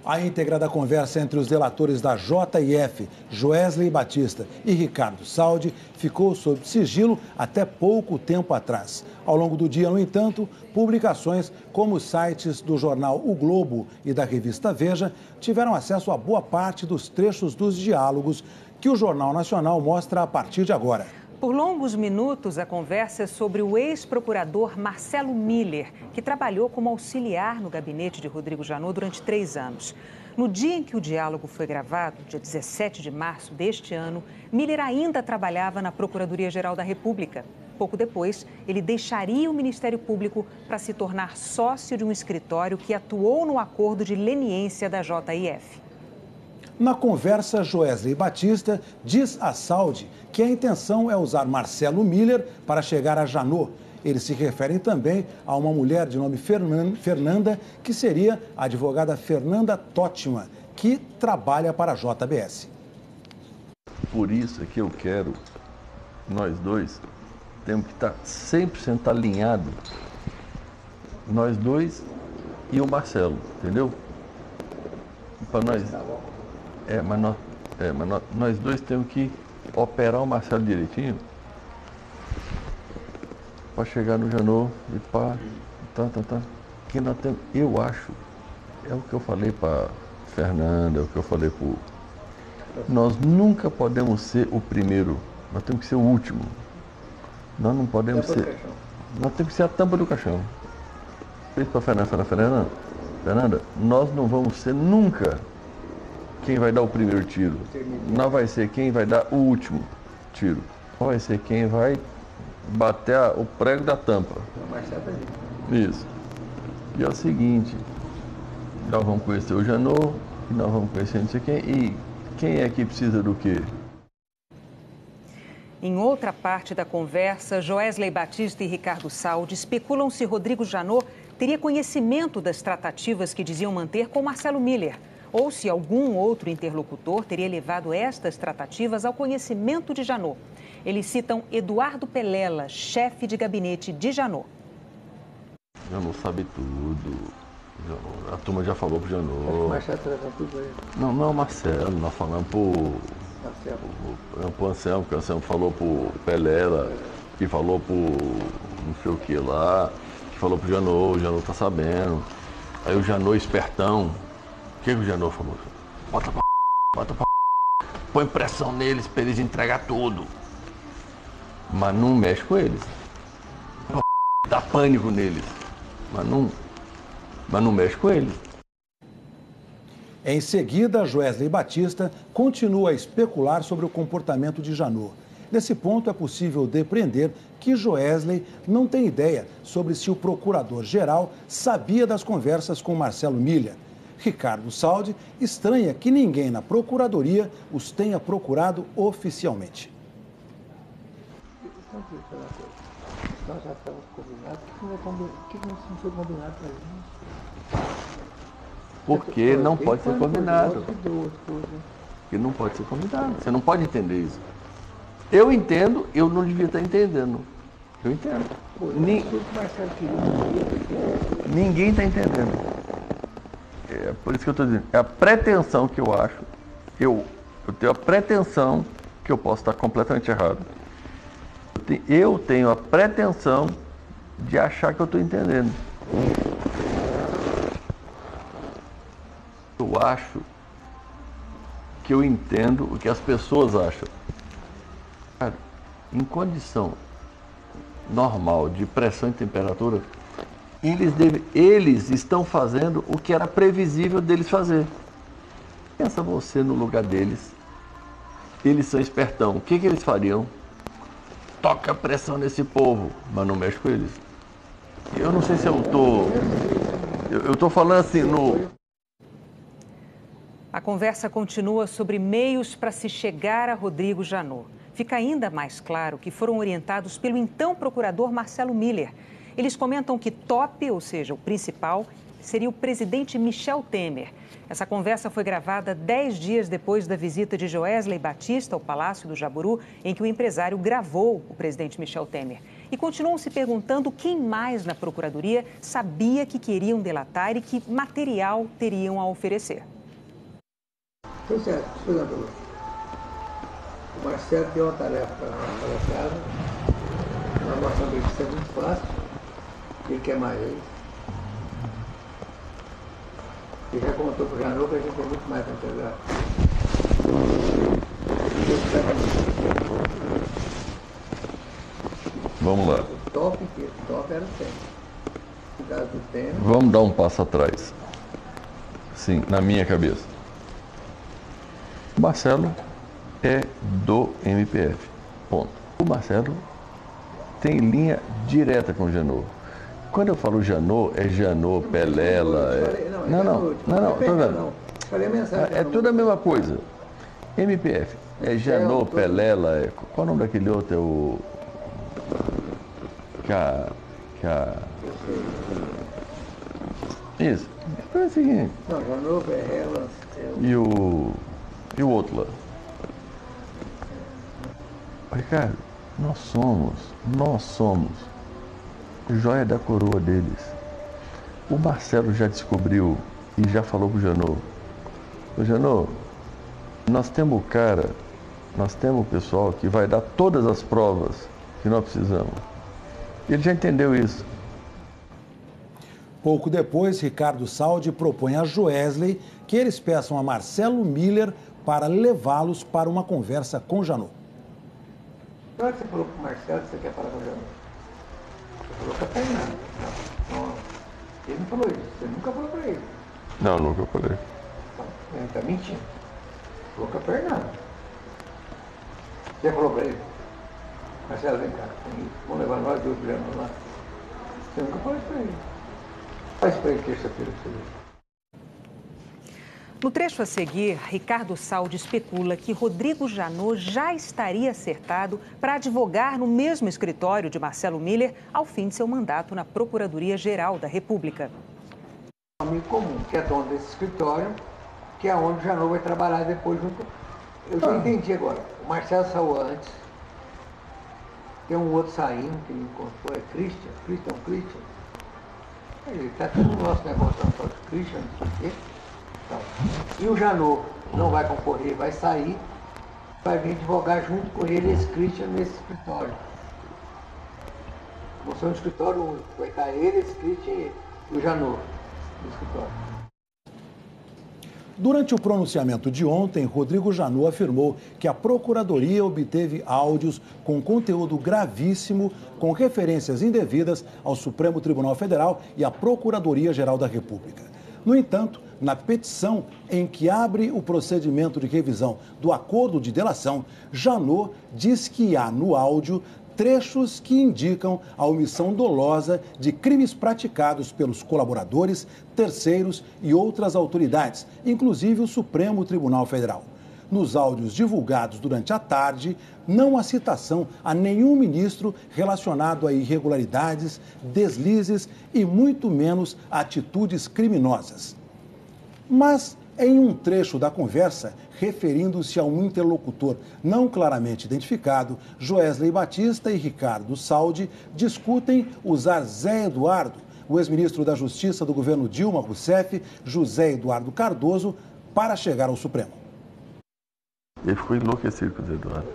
A íntegra da conversa entre os delatores da JF, Joesley Batista e Ricardo Saldi, ficou sob sigilo até pouco tempo atrás. Ao longo do dia, no entanto, publicações como os sites do jornal O Globo e da revista Veja tiveram acesso a boa parte dos trechos dos diálogos que o Jornal Nacional mostra a partir de agora. Por longos minutos, a conversa é sobre o ex-procurador Marcelo Miller, que trabalhou como auxiliar no gabinete de Rodrigo Janot durante 3 anos. No dia em que o diálogo foi gravado, dia 17 de março deste ano, Miller ainda trabalhava na Procuradoria-Geral da República. Pouco depois, ele deixaria o Ministério Público para se tornar sócio de um escritório que atuou no acordo de leniência da JF. Na conversa, Joesley Batista diz a Saldi que a intenção é usar Marcelo Miller para chegar a Janot. Eles se referem também a uma mulher de nome Fernanda, que seria a advogada Fernanda Totman, que trabalha para a JBS. Por isso é que eu quero, nós dois, temos que estar 100% alinhados, nós dois e o Marcelo, entendeu? Para nós... Mas nós dois temos que operar o Marcelo direitinho para chegar no Janot e pá, que nós temos, eu acho, é o que eu falei para Fernanda, é o que eu falei para nós nunca podemos ser o primeiro, nós temos que ser o último. Nós não podemos ser, nós temos que ser a tampa do caixão. Fez para Fernanda, nós não vamos ser nunca quem vai dar o primeiro tiro, não vai ser quem vai dar o último tiro, não vai ser quem vai bater o prego da tampa. Isso. E é o seguinte, nós vamos conhecer o Janot, nós vamos conhecer não sei quem, e quem é que precisa do quê? Em outra parte da conversa, Joesley Batista e Ricardo Saldi especulam se Rodrigo Janot teria conhecimento das tratativas que diziam manter com Marcelo Miller, ou se algum outro interlocutor teria levado estas tratativas ao conhecimento de Janot. Eles citam Eduardo Pelela, chefe de gabinete de Janot. Janot sabe tudo. A turma já falou pro Janot. Não, Marcelo, nós falamos pro Anselmo, que o Anselmo falou pro Pelela, que falou pro não sei o que lá, que falou pro Janot, o Janot tá sabendo. Aí o Janot espertão. O que o Janot falou? Bota pra põe pressão neles pra eles entregar tudo. Mas não mexe com eles. Dá pânico neles. Mas não mexe com eles. Em seguida, Joesley Batista continua a especular sobre o comportamento de Janot. Nesse ponto, é possível depreender que Joesley não tem ideia sobre se o procurador-geral sabia das conversas com Marcelo Miller. Ricardo Saldi estranha que ninguém na Procuradoria os tenha procurado oficialmente. Nós já estamos combinados. O que não foi combinado para gente? Porque não pode ser combinado. Porque não pode ser combinado. Você não pode entender isso. Eu entendo, eu não devia estar entendendo. Eu entendo. Ninguém está entendendo. É por isso que eu estou dizendo. É a pretensão que eu acho. Eu tenho a pretensão que eu posso estar completamente errado. Eu tenho a pretensão de achar que eu estou entendendo. Eu acho que eu entendo o que as pessoas acham. Cara, em condição normal de pressão e temperatura, eles estão fazendo o que era previsível deles fazer. Pensa você no lugar deles. Eles são espertão. O que eles fariam? Toca pressão nesse povo, mas não mexe com eles. Eu não sei se eu tô falando assim no... A conversa continua sobre meios para se chegar a Rodrigo Janot. Fica ainda mais claro que foram orientados pelo então procurador Marcelo Miller. Eles comentam que top, ou seja, o principal, seria o presidente Michel Temer. Essa conversa foi gravada 10 dias depois da visita de Joesley Batista ao Palácio do Jaburu, em que o empresário gravou o presidente Michel Temer. E continuam se perguntando quem mais na Procuradoria sabia que queriam delatar e que material teriam a oferecer. Foi certo, explicando. O Marcelo deu uma tarefa para casa, uma nossa vez que é muito fácil, ele quer mais ele. Ele já contou para o Janot que a gente tem muito mais para entregar. Vamos lá. O top era o tênis. Cuidado do tênis. Vamos dar um passo atrás. Sim, na minha cabeça. O Marcelo é do MPF. Ponto. O Marcelo tem linha direta com o Janot. Quando eu falo Janot, é Janot, Pelela. Não, tô vendo. Falei a mensagem. É tudo a mesma coisa. MPF. É Janot, Pelela. Qual o nome daquele outro? É o. Isso. Então é o seguinte. Não, Janot, Pelela. E o outro lá? Ricardo, nós somos joia da coroa deles. O Marcelo já descobriu e já falou pro Janot. O Janot, nós temos o pessoal que vai dar todas as provas que nós precisamos. Ele já entendeu isso. Pouco depois, Ricardo Saldi propõe a Joesley que eles peçam a Marcelo Miller para levá-los para uma conversa com Janot. Na hora que você falou para o Marcelo que você quer falar com o Janot, você falou com a Fernanda. Não, ele não falou isso, você nunca falou para ele. Não, nunca falei. Então, ele está mentindo. Falou com a Fernanda. Você falou para ele, Marcelo, vem cá, vamos levar nós dois para lá. Você nunca falou isso para ele. Faz para ele terça-feira para você ver. No trecho a seguir, Ricardo Saldi especula que Rodrigo Janot já estaria acertado para advogar no mesmo escritório de Marcelo Miller ao fim de seu mandato na Procuradoria-Geral da República. Um amigo comum, que é dono desse escritório, que é onde o Janot vai trabalhar depois junto. Eu já entendi agora. O Marcelo saiu antes. Tem um outro saindo que me contou, é Christian. Ele está tudo no nosso negócio, só de Christian, não sei o quê. Então, e o Janot não vai concorrer, vai sair, vai vir advogar junto com ele esse Christian nesse escritório. Vão ser um escritório único, vai estar ele, esse Christian e o Janot no escritório. Durante o pronunciamento de ontem, Rodrigo Janot afirmou que a Procuradoria obteve áudios com conteúdo gravíssimo, com referências indevidas ao Supremo Tribunal Federal e à Procuradoria-Geral da República. No entanto, na petição em que abre o procedimento de revisão do acordo de delação, Janot diz que há no áudio trechos que indicam a omissão dolosa de crimes praticados pelos colaboradores, terceiros e outras autoridades, inclusive o Supremo Tribunal Federal. Nos áudios divulgados durante a tarde, não há citação a nenhum ministro relacionado a irregularidades, deslizes e muito menos a atitudes criminosas. Mas, em um trecho da conversa, referindo-se a um interlocutor não claramente identificado, Joesley Batista e Ricardo Saldi discutem usar Zé Eduardo, o ex-ministro da Justiça do governo Dilma Rousseff, José Eduardo Cardoso, para chegar ao Supremo. Ele ficou enlouquecido com o Zé Eduardo.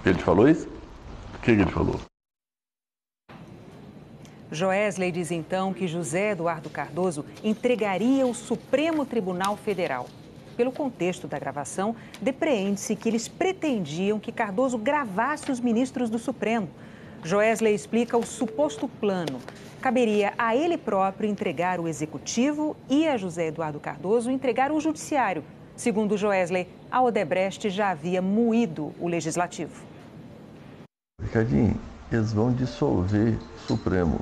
Ele falou isso? O que ele falou? Joesley diz então que José Eduardo Cardoso entregaria o Supremo Tribunal Federal. Pelo contexto da gravação, depreende-se que eles pretendiam que Cardoso gravasse os ministros do Supremo. Joesley explica o suposto plano. Caberia a ele próprio entregar o Executivo e a José Eduardo Cardoso entregar o Judiciário. Segundo Joesley, a Odebrecht já havia moído o Legislativo. Ricardinho, eles vão dissolver o Supremo.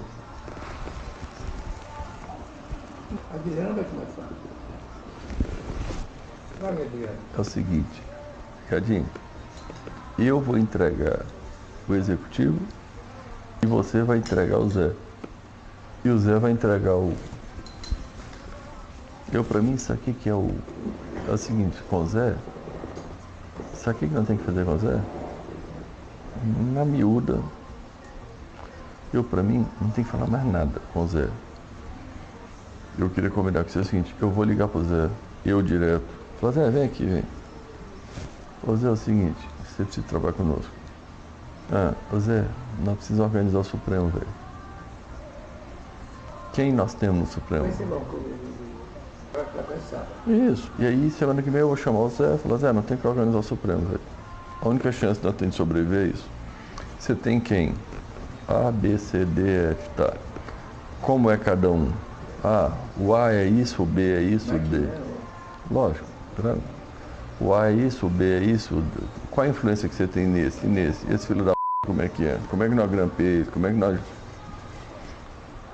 A Adriana vai começar. Vai, Adriana. É o seguinte, Ricardinho, eu vou entregar o Executivo e você vai entregar o Zé. E o Zé vai entregar o... Para mim, isso aqui que é o... É o seguinte, com o Zé, sabe o que nós temos que fazer com o Zé? Na miúda, Eu, para mim, não tem que falar mais nada com o Zé. Eu queria combinar com você o seguinte, eu vou ligar pro Zé, eu direto. Falar, Zé, vem aqui, vem. Ô Zé, é o seguinte, você precisa trabalhar conosco. Ô Zé, nós precisamos organizar o Supremo, velho. Quem nós temos no Supremo? Vai ser bom para pensar. Isso. E aí, semana que vem eu vou chamar o Zé e falar, Zé, nós temos que organizar o Supremo, velho. A única chance que nós temos de sobreviver é isso. Você tem quem? A, B, C, D, F, tá. Como é cada um? O A é isso, o B é isso, o D. Lógico, tá? O A é isso, o B é isso. Qual a influência que você tem nesse e nesse? Esse filho da p, como é que é? Como é que nós grampeiamos? Como é que nós...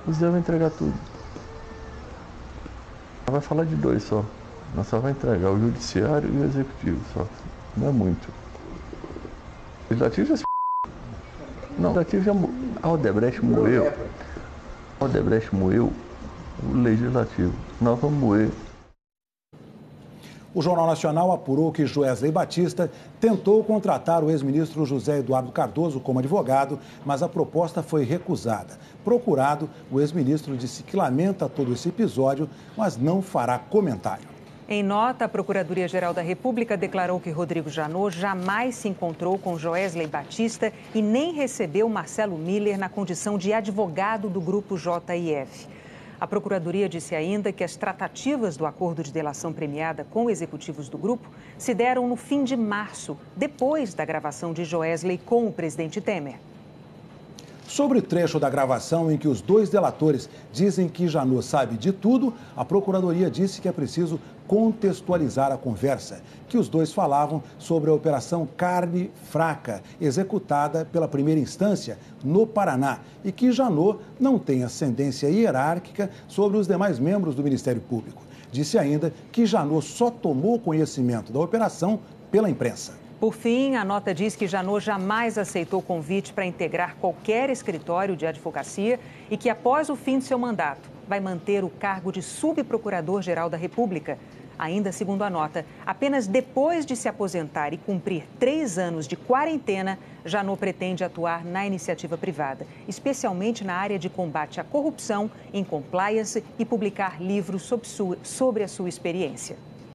O Zé vai entregar tudo. Nós vai falar de dois só. Nós só vai entregar o judiciário e o executivo só. Não é muito. O legislativo já se... Não, o legislativo já... A Odebrecht moeu. A Odebrecht moeu o legislativo. Nós vamos moer. O Jornal Nacional apurou que Joesley Batista tentou contratar o ex-ministro José Eduardo Cardoso como advogado, mas a proposta foi recusada. Procurado, o ex-ministro disse que lamenta todo esse episódio, mas não fará comentário. Em nota, a Procuradoria-Geral da República declarou que Rodrigo Janot jamais se encontrou com Joesley Batista e nem recebeu Marcelo Miller na condição de advogado do Grupo JIF. A Procuradoria disse ainda que as tratativas do acordo de delação premiada com executivos do grupo se deram no fim de março, depois da gravação de Joesley com o presidente Temer. Sobre o trecho da gravação em que os dois delatores dizem que Janot sabe de tudo, a Procuradoria disse que é preciso contextualizar a conversa, que os dois falavam sobre a Operação Carne Fraca, executada pela primeira instância no Paraná, e que Janot não tem ascendência hierárquica sobre os demais membros do Ministério Público. Disse ainda que Janot só tomou conhecimento da operação pela imprensa. Por fim, a nota diz que Janot jamais aceitou convite para integrar qualquer escritório de advocacia e que, após o fim de seu mandato, vai manter o cargo de subprocurador-geral da República. Ainda segundo a nota, apenas depois de se aposentar e cumprir 3 anos de quarentena, Janot pretende atuar na iniciativa privada, especialmente na área de combate à corrupção, em compliance e publicar livros sobre a sua experiência.